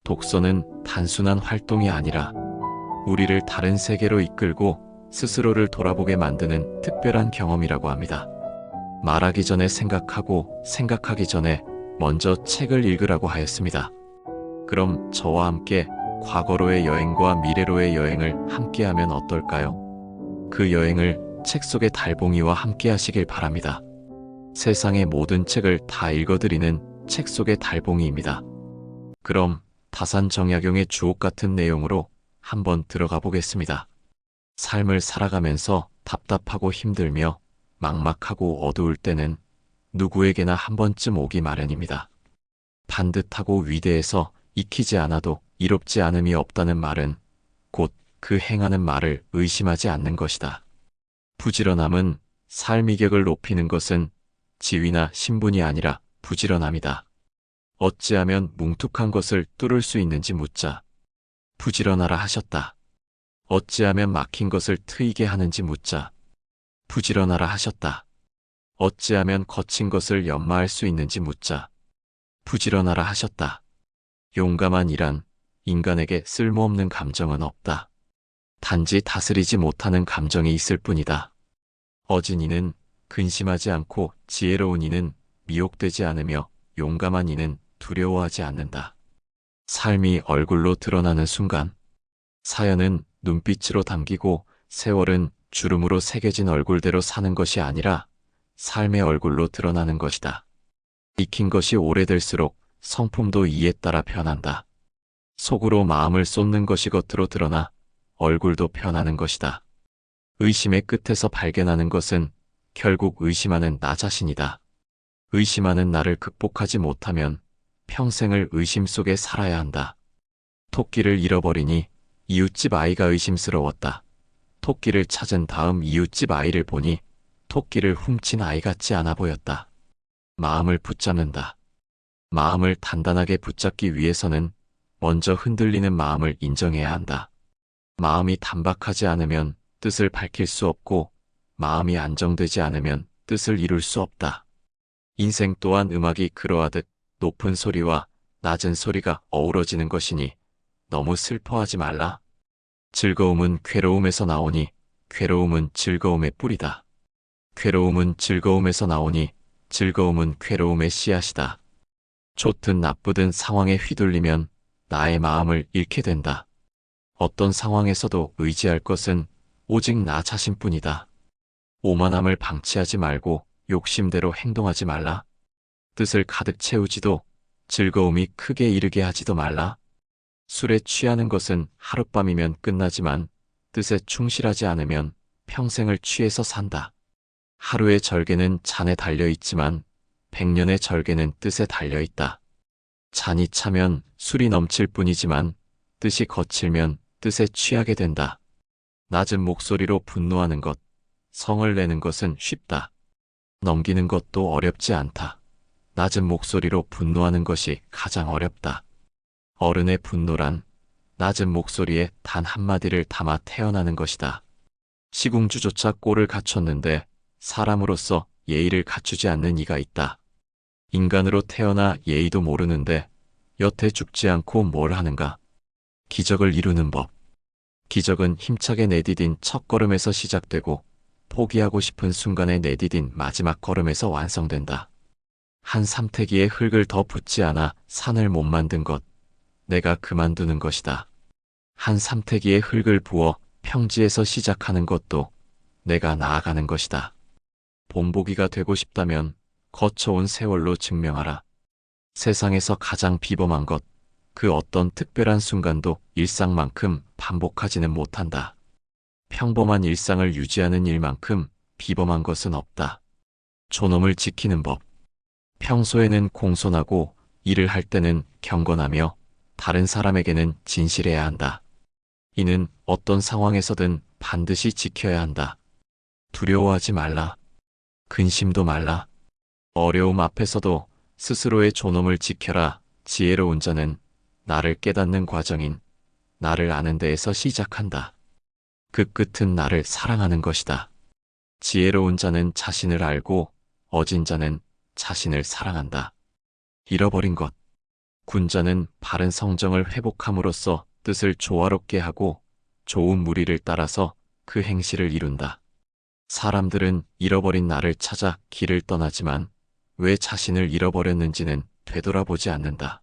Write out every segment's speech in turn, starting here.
독서는 단순한 활동이 아니라 우리를 다른 세계로 이끌고 스스로를 돌아보게 만드는 특별한 경험이라고 합니다. 말하기 전에 생각하고 생각하기 전에 먼저 책을 읽으라고 하였습니다. 그럼 저와 함께 과거로의 여행과 미래로의 여행을 함께하면 어떨까요? 그 여행을 책 속의 달봉이와 함께 하시길 바랍니다. 세상의 모든 책을 다 읽어드리는 책 속의 달봉이입니다. 그럼 다산정약용의 주옥 같은 내용으로 한번 들어가 보겠습니다. 삶을 살아가면서 답답하고 힘들며 막막하고 어두울 때는 누구에게나 한 번쯤 오기 마련입니다. 반듯하고 위대해서 익히지 않아도 이롭지 않음이 없다는 말은 곧 그 행하는 말을 의심하지 않는 것이다. 부지런함은 삶의 격을 높이는 것은 지위나 신분이 아니라 부지런함이다. 어찌하면 뭉툭한 것을 뚫을 수 있는지 묻자. 부지런하라 하셨다. 어찌하면 막힌 것을 트이게 하는지 묻자. 부지런하라 하셨다. 어찌하면 거친 것을 연마할 수 있는지 묻자. 부지런하라 하셨다. 용감한 이란 인간에게 쓸모없는 감정은 없다. 단지 다스리지 못하는 감정이 있을 뿐이다. 어진 이는 근심하지 않고 지혜로운 이는 미혹되지 않으며 용감한 이는 두려워하지 않는다. 삶이 얼굴로 드러나는 순간, 사연은 눈빛으로 담기고 세월은 주름으로 새겨진 얼굴대로 사는 것이 아니라 삶의 얼굴로 드러나는 것이다. 익힌 것이 오래될수록 성품도 이에 따라 변한다. 속으로 마음을 쏟는 것이 겉으로 드러나 얼굴도 변하는 것이다. 의심의 끝에서 발견하는 것은 결국 의심하는 나 자신이다. 의심하는 나를 극복하지 못하면 평생을 의심 속에 살아야 한다. 토끼를 잃어버리니 이웃집 아이가 의심스러웠다. 토끼를 찾은 다음 이웃집 아이를 보니 토끼를 훔친 아이 같지 않아 보였다. 마음을 붙잡는다. 마음을 단단하게 붙잡기 위해서는 먼저 흔들리는 마음을 인정해야 한다. 마음이 단박하지 않으면 뜻을 밝힐 수 없고 마음이 안정되지 않으면 뜻을 이룰 수 없다. 인생 또한 음악이 그러하듯 높은 소리와 낮은 소리가 어우러지는 것이니 너무 슬퍼하지 말라. 즐거움은 괴로움에서 나오니 괴로움은 즐거움의 뿌리다. 괴로움은 즐거움에서 나오니 즐거움은 괴로움의 씨앗이다. 좋든 나쁘든 상황에 휘둘리면 나의 마음을 잃게 된다. 어떤 상황에서도 의지할 것은 오직 나 자신뿐이다. 오만함을 방치하지 말고 욕심대로 행동하지 말라. 뜻을 가득 채우지도 즐거움이 크게 이르게 하지도 말라. 술에 취하는 것은 하룻밤이면 끝나지만 뜻에 충실하지 않으면 평생을 취해서 산다. 하루의 절개는 잔에 달려있지만 100년의 절개는 뜻에 달려있다. 잔이 차면 술이 넘칠 뿐이지만 뜻이 거칠면 뜻에 취하게 된다. 낮은 목소리로 분노하는 것, 성을 내는 것은 쉽다. 넘기는 것도 어렵지 않다. 낮은 목소리로 분노하는 것이 가장 어렵다. 어른의 분노란 낮은 목소리에 단 한마디를 담아 태어나는 것이다. 시궁주조차 꼴을 갖췄는데 사람으로서 예의를 갖추지 않는 이가 있다. 인간으로 태어나 예의도 모르는데 여태 죽지 않고 뭘 하는가? 기적을 이루는 법. 기적은 힘차게 내디딘 첫 걸음에서 시작되고 포기하고 싶은 순간에 내디딘 마지막 걸음에서 완성된다. 한 삼태기에 흙을 더 붓지 않아 산을 못 만든 것, 내가 그만두는 것이다. 한 삼태기에 흙을 부어 평지에서 시작하는 것도 내가 나아가는 것이다. 본보기가 되고 싶다면 거쳐온 세월로 증명하라. 세상에서 가장 비범한 것, 그 어떤 특별한 순간도 일상만큼 반복하지는 못한다. 평범한 일상을 유지하는 일만큼 비범한 것은 없다. 존엄을 지키는 법. 평소에는 공손하고 일을 할 때는 경건하며 다른 사람에게는 진실해야 한다. 이는 어떤 상황에서든 반드시 지켜야 한다. 두려워하지 말라. 근심도 말라. 어려움 앞에서도 스스로의 존엄을 지켜라. 지혜로운 자는 나를 깨닫는 과정인 나를 아는 데에서 시작한다. 그 끝은 나를 사랑하는 것이다. 지혜로운 자는 자신을 알고 어진 자는 자신을 사랑한다. 잃어버린 것. 군자는 바른 성정을 회복함으로써 뜻을 조화롭게 하고 좋은 무리를 따라서 그 행실을 이룬다. 사람들은 잃어버린 나를 찾아 길을 떠나지만 왜 자신을 잃어버렸는지는 되돌아보지 않는다.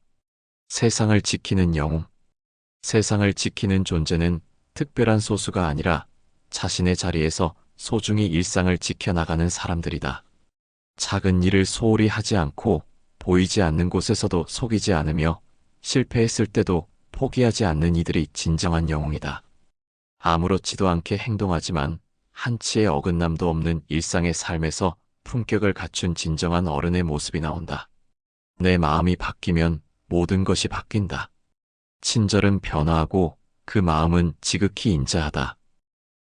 세상을 지키는 영웅. 세상을 지키는 존재는 특별한 소수가 아니라 자신의 자리에서 소중히 일상을 지켜나가는 사람들이다. 작은 일을 소홀히 하지 않고 보이지 않는 곳에서도 속이지 않으며 실패했을 때도 포기하지 않는 이들이 진정한 영웅이다. 아무렇지도 않게 행동하지만 한치의 어긋남도 없는 일상의 삶에서 품격을 갖춘 진정한 어른의 모습이 나온다. 내 마음이 바뀌면 모든 것이 바뀐다. 친절은 변화하고 그 마음은 지극히 인자하다.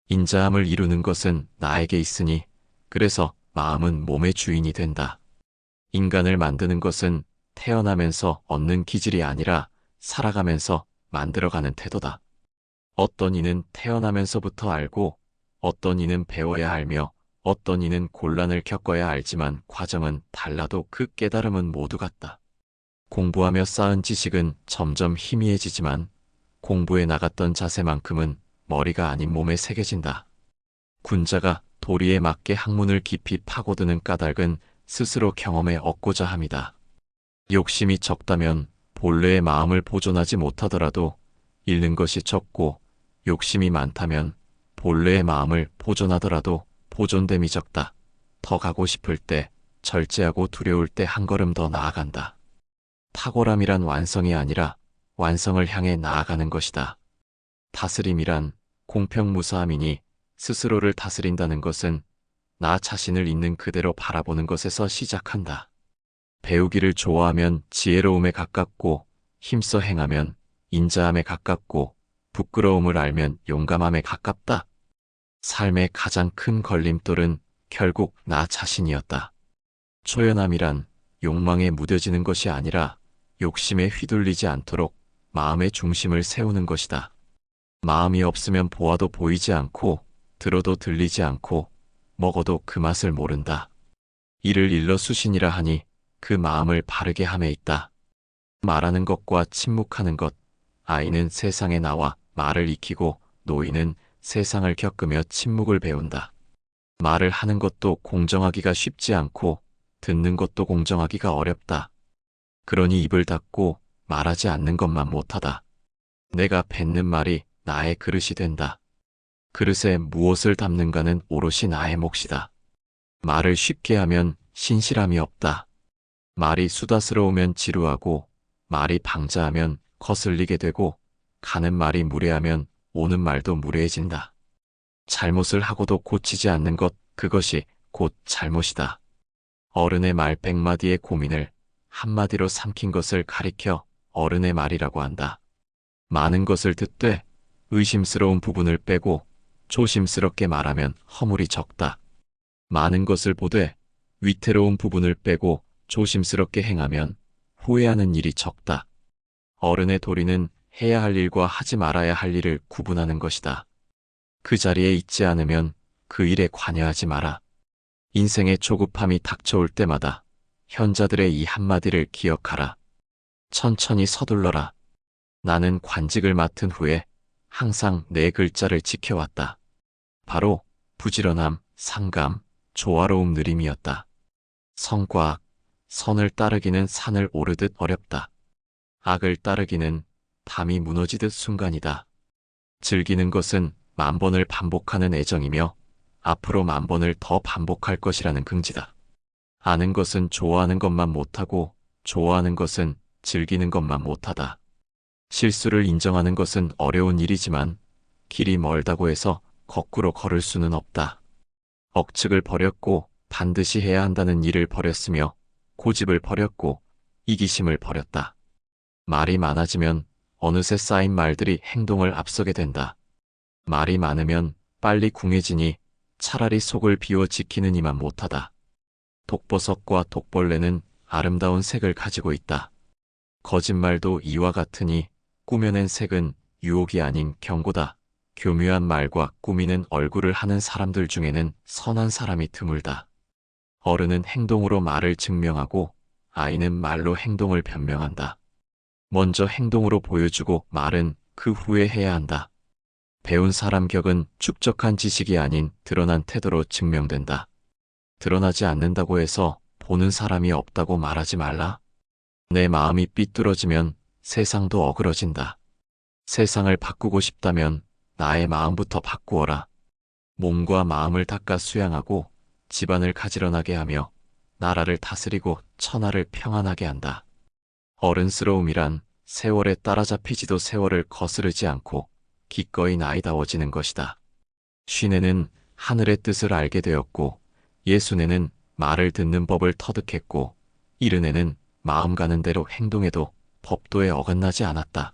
인자함을 이루는 것은 나에게 있으니 그래서 마음은 몸의 주인이 된다. 인간을 만드는 것은 태어나면서 얻는 기질이 아니라 살아가면서 만들어가는 태도다. 어떤 이는 태어나면서부터 알고 어떤 이는 배워야 알며 어떤 이는 곤란을 겪어야 알지만 과정은 달라도 그 깨달음은 모두 같다. 공부하며 쌓은 지식은 점점 희미해지지만 공부에 나갔던 자세만큼은 머리가 아닌 몸에 새겨진다. 군자가 도리에 맞게 학문을 깊이 파고드는 까닭은 스스로 경험에 얻고자 함이다. 욕심이 적다면 본래의 마음을 보존하지 못하더라도 잃는 것이 적고 욕심이 많다면 본래의 마음을 보존하더라도 보존됨이 적다. 더 가고 싶을 때, 절제하고 두려울 때 한 걸음 더 나아간다. 탁월함이란 완성이 아니라 완성을 향해 나아가는 것이다. 다스림이란 공평무사함이니 스스로를 다스린다는 것은 나 자신을 있는 그대로 바라보는 것에서 시작한다. 배우기를 좋아하면 지혜로움에 가깝고 힘써 행하면 인자함에 가깝고 부끄러움을 알면 용감함에 가깝다. 삶의 가장 큰 걸림돌은 결국 나 자신이었다. 초연함이란 욕망에 무뎌지는 것이 아니라 욕심에 휘둘리지 않도록 마음의 중심을 세우는 것이다. 마음이 없으면 보아도 보이지 않고 들어도 들리지 않고 먹어도 그 맛을 모른다. 이를 일러 수신이라 하니 그 마음을 바르게 함에 있다. 말하는 것과 침묵하는 것, 아이는 세상에 나와 말을 익히고 노인은 세상을 겪으며 침묵을 배운다. 말을 하는 것도 공정하기가 쉽지 않고 듣는 것도 공정하기가 어렵다. 그러니 입을 닫고 말하지 않는 것만 못하다. 내가 뱉는 말이 나의 그릇이 된다. 그릇에 무엇을 담는가는 오롯이 나의 몫이다. 말을 쉽게 하면 신실함이 없다. 말이 수다스러우면 지루하고 말이 방자하면 거슬리게 되고 가는 말이 무례하면 오는 말도 무례해진다. 잘못을 하고도 고치지 않는 것, 그것이 곧 잘못이다. 어른의 말 100마디의 고민을 한마디로 삼킨 것을 가리켜 어른의 말이라고 한다. 많은 것을 듣되 의심스러운 부분을 빼고 조심스럽게 말하면 허물이 적다. 많은 것을 보되 위태로운 부분을 빼고 조심스럽게 행하면 후회하는 일이 적다. 어른의 도리는 해야 할 일과 하지 말아야 할 일을 구분하는 것이다. 그 자리에 있지 않으면 그 일에 관여하지 마라. 인생의 조급함이 닥쳐올 때마다 현자들의 이 한마디를 기억하라. 천천히 서둘러라. 나는 관직을 맡은 후에 항상 네 글자를 지켜왔다. 바로 부지런함, 상감, 조화로움, 느림이었다. 선과 악, 선을 따르기는 산을 오르듯 어렵다. 악을 따르기는 담이 무너지듯 순간이다. 즐기는 것은 10,000번을 반복하는 애정이며 앞으로 10,000번을 더 반복할 것이라는 긍지다. 아는 것은 좋아하는 것만 못하고 좋아하는 것은 즐기는 것만 못하다. 실수를 인정하는 것은 어려운 일이지만 길이 멀다고 해서 거꾸로 걸을 수는 없다. 억측을 버렸고 반드시 해야 한다는 일을 버렸으며 고집을 버렸고 이기심을 버렸다. 말이 많아지면 어느새 쌓인 말들이 행동을 앞서게 된다. 말이 많으면 빨리 궁해지니 차라리 속을 비워 지키는 이만 못하다. 독버섯과 독벌레는 아름다운 색을 가지고 있다. 거짓말도 이와 같으니 꾸며낸 색은 유혹이 아닌 경고다. 교묘한 말과 꾸미는 얼굴을 하는 사람들 중에는 선한 사람이 드물다. 어른은 행동으로 말을 증명하고 아이는 말로 행동을 변명한다. 먼저 행동으로 보여주고 말은 그 후에 해야 한다. 배운 사람 격은 축적한 지식이 아닌 드러난 태도로 증명된다. 드러나지 않는다고 해서 보는 사람이 없다고 말하지 말라. 내 마음이 삐뚤어지면 세상도 어그러진다. 세상을 바꾸고 싶다면 나의 마음부터 바꾸어라. 몸과 마음을 닦아 수양하고 집안을 가지런하게 하며 나라를 다스리고 천하를 평안하게 한다. 어른스러움이란 세월에 따라잡히지도 세월을 거스르지 않고 기꺼이 나이다워지는 것이다. 쉰에는 하늘의 뜻을 알게 되었고, 예순에는 말을 듣는 법을 터득했고, 일흔에는 마음 가는 대로 행동해도 법도에 어긋나지 않았다.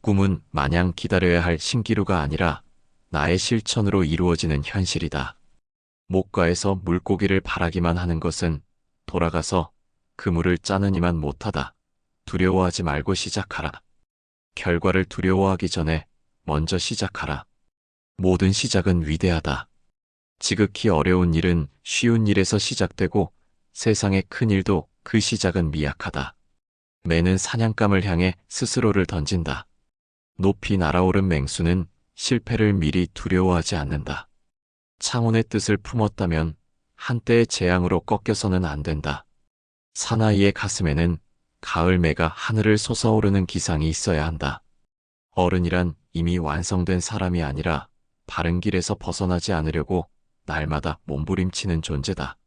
꿈은 마냥 기다려야 할 신기루가 아니라 나의 실천으로 이루어지는 현실이다. 목가에서 물고기를 바라기만 하는 것은 돌아가서 그물을 짜느니만 못하다. 두려워하지 말고 시작하라. 결과를 두려워하기 전에 먼저 시작하라. 모든 시작은 위대하다. 지극히 어려운 일은 쉬운 일에서 시작되고 세상의 큰 일도 그 시작은 미약하다. 매는 사냥감을 향해 스스로를 던진다. 높이 날아오른 맹수는 실패를 미리 두려워하지 않는다. 창혼의 뜻을 품었다면 한때의 재앙으로 꺾여서는 안 된다. 사나이의 가슴에는 가을매가 하늘을 솟아오르는 기상이 있어야 한다. 어른이란 이미 완성된 사람이 아니라 바른 길에서 벗어나지 않으려고 날마다 몸부림치는 존재다.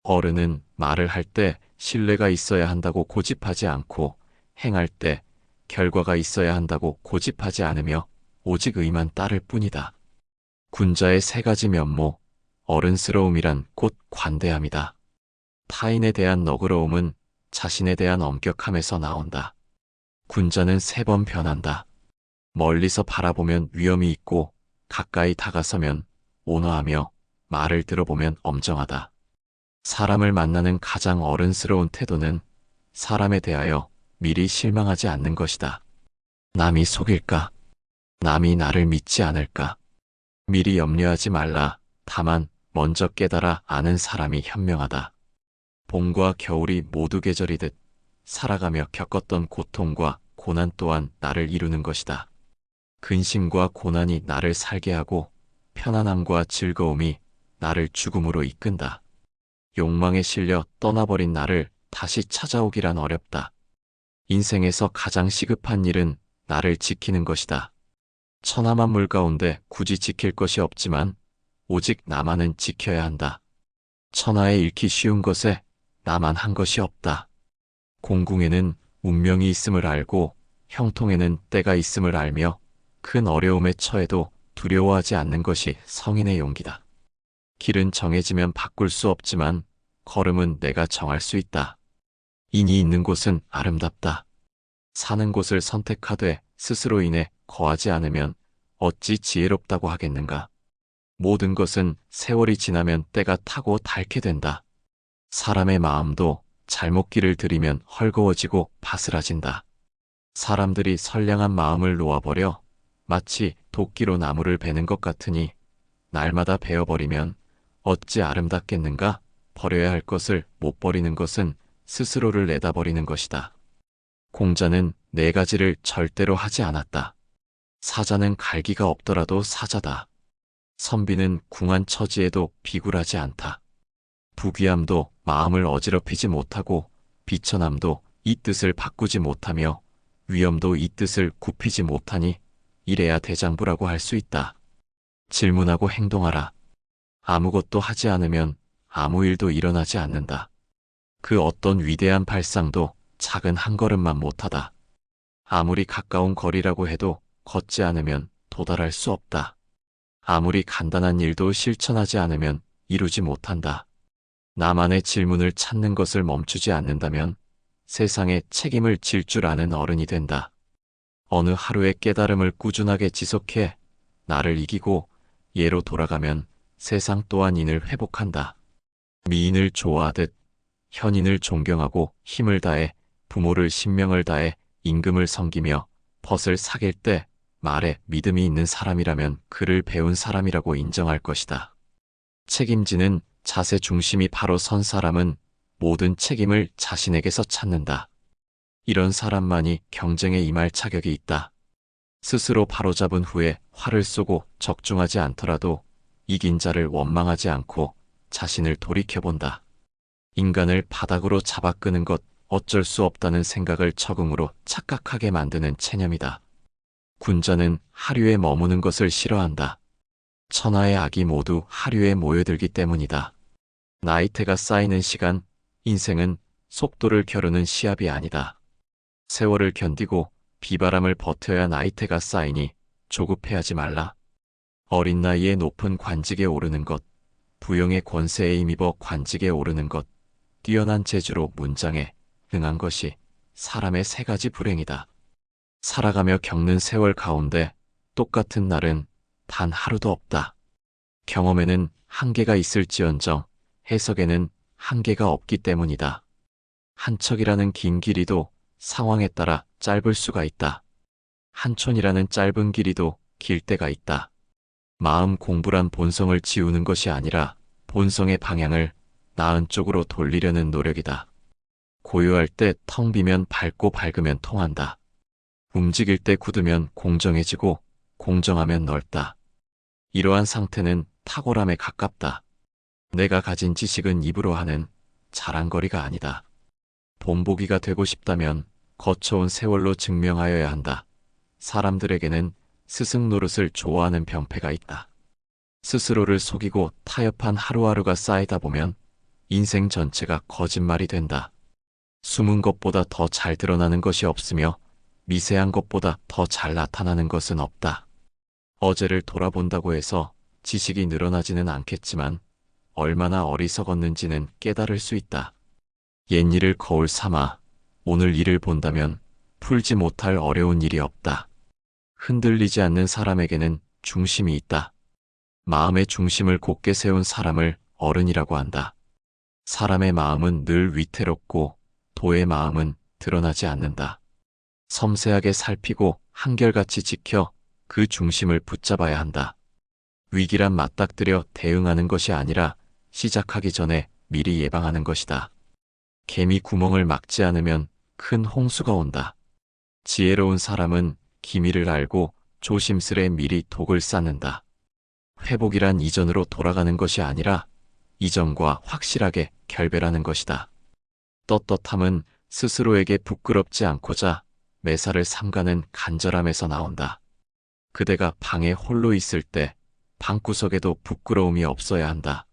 어른은 말을 할 때 신뢰가 있어야 한다고 고집하지 않고 행할 때 결과가 있어야 한다고 고집하지 않으며 오직 의만 따를 뿐이다. 군자의 세 가지 면모, 어른스러움이란 곧 관대함이다. 타인에 대한 너그러움은 자신에 대한 엄격함에서 나온다. 군자는 3번 변한다. 멀리서 바라보면 위험이 있고 가까이 다가서면 온화하며 말을 들어보면 엄정하다. 사람을 만나는 가장 어른스러운 태도는 사람에 대하여 미리 실망하지 않는 것이다. 남이 속일까? 남이 나를 믿지 않을까? 미리 염려하지 말라. 다만 먼저 깨달아 아는 사람이 현명하다. 봄과 겨울이 모두 계절이듯 살아가며 겪었던 고통과 고난 또한 나를 이루는 것이다. 근심과 고난이 나를 살게 하고 편안함과 즐거움이 나를 죽음으로 이끈다. 욕망에 실려 떠나버린 나를 다시 찾아오기란 어렵다. 인생에서 가장 시급한 일은 나를 지키는 것이다. 천하만물 가운데 굳이 지킬 것이 없지만 오직 나만은 지켜야 한다. 천하에 잃기 쉬운 것에 나만 한 것이 없다. 공궁에는 운명이 있음을 알고 형통에는 때가 있음을 알며 큰 어려움에 처해도 두려워하지 않는 것이 성인의 용기다. 길은 정해지면 바꿀 수 없지만 걸음은 내가 정할 수 있다. 인이 있는 곳은 아름답다. 사는 곳을 선택하되 스스로 인해 거하지 않으면 어찌 지혜롭다고 하겠는가. 모든 것은 세월이 지나면 때가 타고 닳게 된다. 사람의 마음도 잘못 길을 들이면 헐거워지고 바스라진다. 사람들이 선량한 마음을 놓아버려 마치 도끼로 나무를 베는 것 같으니 날마다 베어버리면 어찌 아름답겠는가. 버려야 할 것을 못 버리는 것은 스스로를 내다버리는 것이다. 공자는 4가지를 절대로 하지 않았다. 사자는 갈기가 없더라도 사자다. 선비는 궁한 처지에도 비굴하지 않다. 부귀함도 마음을 어지럽히지 못하고 비천함도 이 뜻을 바꾸지 못하며 위엄도 이 뜻을 굽히지 못하니 이래야 대장부라고 할 수 있다. 질문하고 행동하라. 아무것도 하지 않으면 아무 일도 일어나지 않는다. 그 어떤 위대한 발상도 작은 한 걸음만 못하다. 아무리 가까운 거리라고 해도 걷지 않으면 도달할 수 없다. 아무리 간단한 일도 실천하지 않으면 이루지 못한다. 나만의 질문을 찾는 것을 멈추지 않는다면 세상에 책임을 질 줄 아는 어른이 된다. 어느 하루의 깨달음을 꾸준하게 지속해 나를 이기고 예로 돌아가면 세상 또한 인을 회복한다. 미인을 좋아하듯 현인을 존경하고 힘을 다해 부모를 신명을 다해 임금을 섬기며 벗을 사귈 때 말에 믿음이 있는 사람이라면 그를 배운 사람이라고 인정할 것이다. 책임지는 자세 중심이 바로 선 사람은 모든 책임을 자신에게서 찾는다. 이런 사람만이 경쟁에 임할 자격이 있다. 스스로 바로잡은 후에 활을 쏘고 적중하지 않더라도 이긴 자를 원망하지 않고 자신을 돌이켜본다. 인간을 바닥으로 잡아끄는 것 어쩔 수 없다는 생각을 적응으로 착각하게 만드는 체념이다. 군자는 하류에 머무는 것을 싫어한다. 천하의 악이 모두 하류에 모여들기 때문이다. 나이테가 쌓이는 시간, 인생은 속도를 겨루는 시합이 아니다. 세월을 견디고 비바람을 버텨야 나이테가 쌓이니 조급해하지 말라. 어린 나이에 높은 관직에 오르는 것, 부영의 권세에 힘입어 관직에 오르는 것, 뛰어난 재주로 문장에 등한 것이 사람의 세 가지 불행이다. 살아가며 겪는 세월 가운데 똑같은 날은 단 하루도 없다. 경험에는 한계가 있을지언정 해석에는 한계가 없기 때문이다. 한 척이라는 긴 길이도 상황에 따라 짧을 수가 있다. 한 촌이라는 짧은 길이도 길 때가 있다. 마음 공부란 본성을 지우는 것이 아니라 본성의 방향을 나은 쪽으로 돌리려는 노력이다. 고요할 때 텅 비면 밝고 밝으면 통한다. 움직일 때 굳으면 공정해지고 공정하면 넓다. 이러한 상태는 탁월함에 가깝다. 내가 가진 지식은 입으로 하는 자랑거리가 아니다. 본보기가 되고 싶다면 거쳐온 세월로 증명하여야 한다. 사람들에게는 스승 노릇을 좋아하는 병폐가 있다. 스스로를 속이고 타협한 하루하루가 쌓이다 보면 인생 전체가 거짓말이 된다. 숨은 것보다 더 잘 드러나는 것이 없으며 미세한 것보다 더 잘 나타나는 것은 없다. 어제를 돌아본다고 해서 지식이 늘어나지는 않겠지만 얼마나 어리석었는지는 깨달을 수 있다. 옛일을 거울 삼아 오늘 일을 본다면 풀지 못할 어려운 일이 없다. 흔들리지 않는 사람에게는 중심이 있다. 마음의 중심을 곧게 세운 사람을 어른이라고 한다. 사람의 마음은 늘 위태롭고 도의 마음은 드러나지 않는다. 섬세하게 살피고 한결같이 지켜 그 중심을 붙잡아야 한다. 위기란 맞닥뜨려 대응하는 것이 아니라 시작하기 전에 미리 예방하는 것이다. 개미 구멍을 막지 않으면 큰 홍수가 온다. 지혜로운 사람은 기미를 알고 조심스레 미리 독을 쌓는다. 회복이란 이전으로 돌아가는 것이 아니라 이전과 확실하게 결별하는 것이다. 떳떳함은 스스로에게 부끄럽지 않고자 매사를 삼가는 간절함에서 나온다. 그대가 방에 홀로 있을 때 방구석에도 부끄러움이 없어야 한다.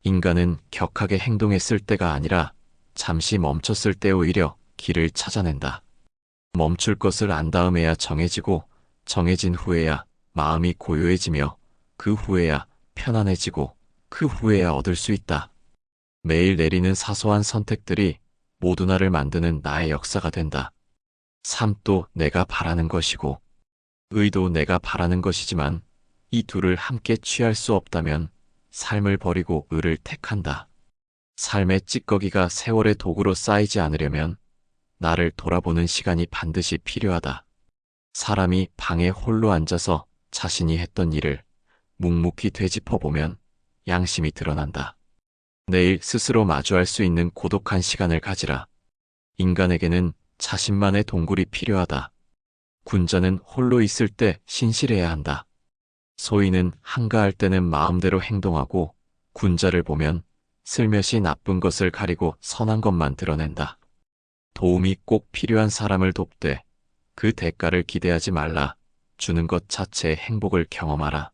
인간은 격하게 행동했을 때가 아니라 잠시 멈췄을 때 오히려 길을 찾아낸다. 멈출 것을 안 다음에야 정해지고 정해진 후에야 마음이 고요해지며 그 후에야 편안해지고 그 후에야 얻을 수 있다. 매일 내리는 사소한 선택들이 모두 나를 만드는 나의 역사가 된다. 삶도 내가 바라는 것이고 의도 내가 바라는 것이지만 이 둘을 함께 취할 수 없다면 삶을 버리고 의를 택한다. 삶의 찌꺼기가 세월의 도구로 쌓이지 않으려면 나를 돌아보는 시간이 반드시 필요하다. 사람이 방에 홀로 앉아서 자신이 했던 일을 묵묵히 되짚어보면 양심이 드러난다. 내일 스스로 마주할 수 있는 고독한 시간을 가지라. 인간에게는 자신만의 동굴이 필요하다. 군자는 홀로 있을 때 신실해야 한다. 소인은 한가할 때는 마음대로 행동하고 군자를 보면 슬며시 나쁜 것을 가리고 선한 것만 드러낸다. 도움이 꼭 필요한 사람을 돕되 그 대가를 기대하지 말라. 주는 것 자체의 행복을 경험하라.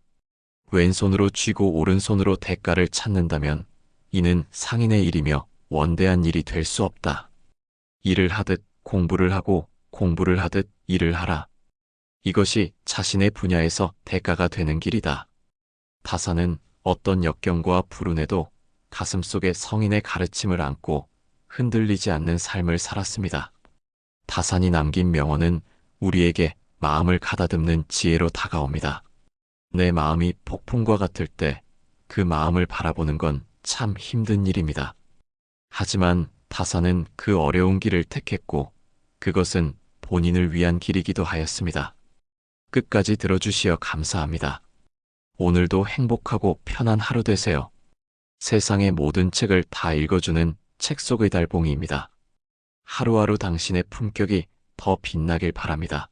왼손으로 쥐고 오른손으로 대가를 찾는다면 이는 상인의 일이며 원대한 일이 될 수 없다. 일을 하듯 공부를 하고 공부를 하듯 일을 하라. 이것이 자신의 분야에서 대가가 되는 길이다. 타사는 어떤 역경과 불운에도 가슴속에 성인의 가르침을 안고 흔들리지 않는 삶을 살았습니다. 타산이 남긴 명언은 우리에게 마음을 가다듬는 지혜로 다가옵니다. 내 마음이 폭풍과 같을 때 그 마음을 바라보는 건 참 힘든 일입니다. 하지만 타산은 그 어려운 길을 택했고 그것은 본인을 위한 길이기도 하였습니다. 끝까지 들어주시어 감사합니다. 오늘도 행복하고 편한 하루 되세요. 세상의 모든 책을 다 읽어주는 책 속의 달봉이입니다. 하루하루 당신의 품격이 더 빛나길 바랍니다.